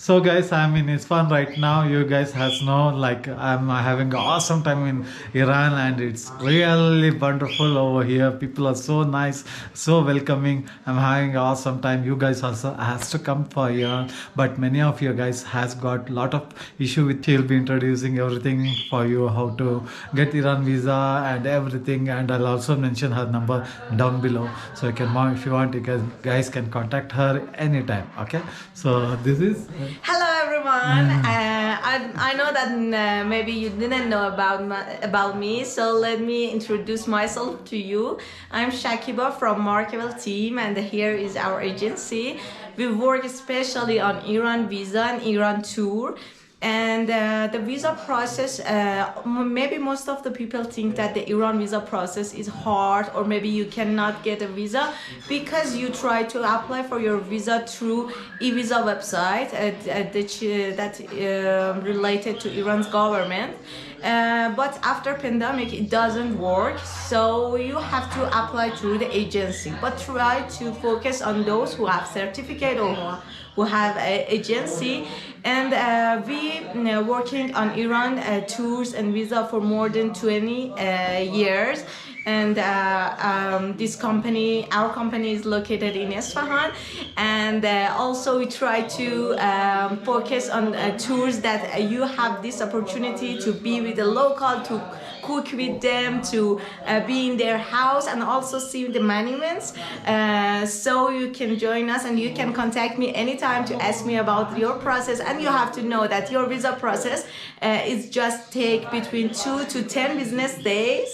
So guys, I'm in Isfahan right now. You guys has know like I'm having an awesome time in Iran, and it's really wonderful over here. People are so nice, so welcoming. I'm having an awesome time. You guys also has to come for Iran, but many of you guys has got lot of issue with. He'll be introducing everything for you, how to get Iran visa and everything, and I'll also mention her number down below, so you can if you want, you guys can contact her anytime. Okay, so this is. Hello everyone. I know that maybe you didn't know about me, so let me introduce myself to you. I'm Shakiba from Markable team, and here is our agency. We work especially on Iran visa and Iran tour. And the visa process, maybe most of the people think that the Iran visa process is hard, or maybe you cannot get a visa because you try to apply for your visa through e-visa website that related to Iran's government. But after pandemic it doesn't work, so you have to apply through the agency, but try to focus on those who have certificate or who have an agency. And we working on Iran tours and visa for more than 20 years. And this company, our company, is located in Isfahan, and also we try to focus on tours that you have this opportunity to be with the local, to cook with them, to be in their house, and also see the monuments. So you can join us, and you can contact me anytime to ask me about your process. And you have to know that your visa process is just take between 2 to 10 business days.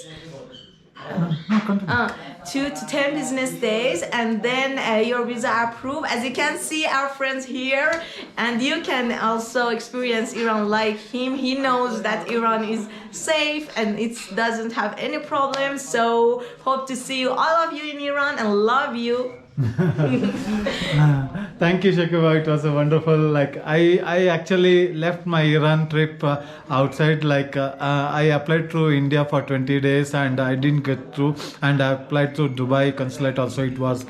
2 to 10 business days, and then your visa approved. As you can see our friends here, and you can also experience Iran like him. He knows that Iran is safe and it doesn't have any problems. So hope to see you, all of you, in Iran, and love you. Thank you, Shakiba. It was a wonderful. Like I actually left my Iran trip outside. Like I applied through India for 20 days and I didn't get through. And I applied to Dubai consulate also. It was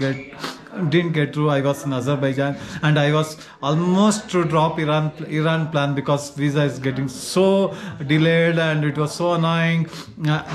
didn't get through. I was in Azerbaijan and I was almost to drop Iran plan because visa is getting so delayed and it was so annoying.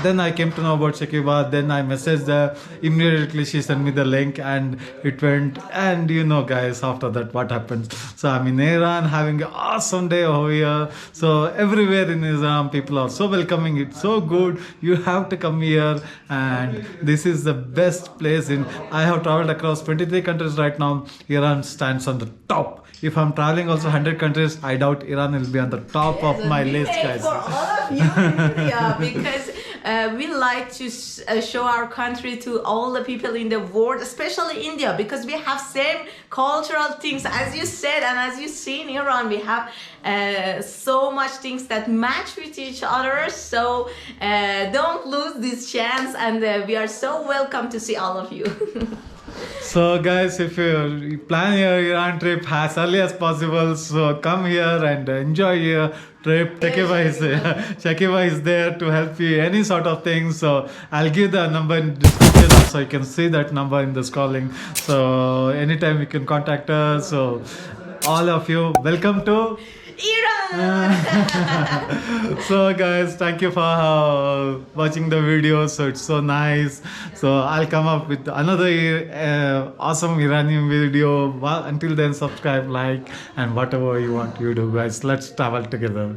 Then I came to know about Shakiba. Then I messaged her. Immediately she sent me the link and it went. And you know guys, after that what happens. So I'm in Iran having an awesome day over here. So everywhere in Iran people are so welcoming. It's so good. You have to come here, and this is the best place in. I have traveled across 23 countries right now. Iran stands on the top. If I'm traveling also 100 countries, I doubt Iran will be on the top of my list, guys. For all of you in India, because we like to show our country to all the people in the world, especially India, because we have same cultural things as you said, and as you see in Iran, we have so much things that match with each other. So don't lose this chance, and we are so welcome to see all of you. So guys, if you plan your Iran trip as early as possible, so come here and enjoy your trip. Shakiba is there to help you any sort of thing. So I'll give the number in description, so you can see that number in the scrolling. So anytime you can contact us. So all of you, welcome to Iran. So guys, thank you for watching the video. So it's so nice. So I'll come up with another awesome Iranian video. Well, until then, subscribe, like, and whatever you want you do, guys. Let's travel together.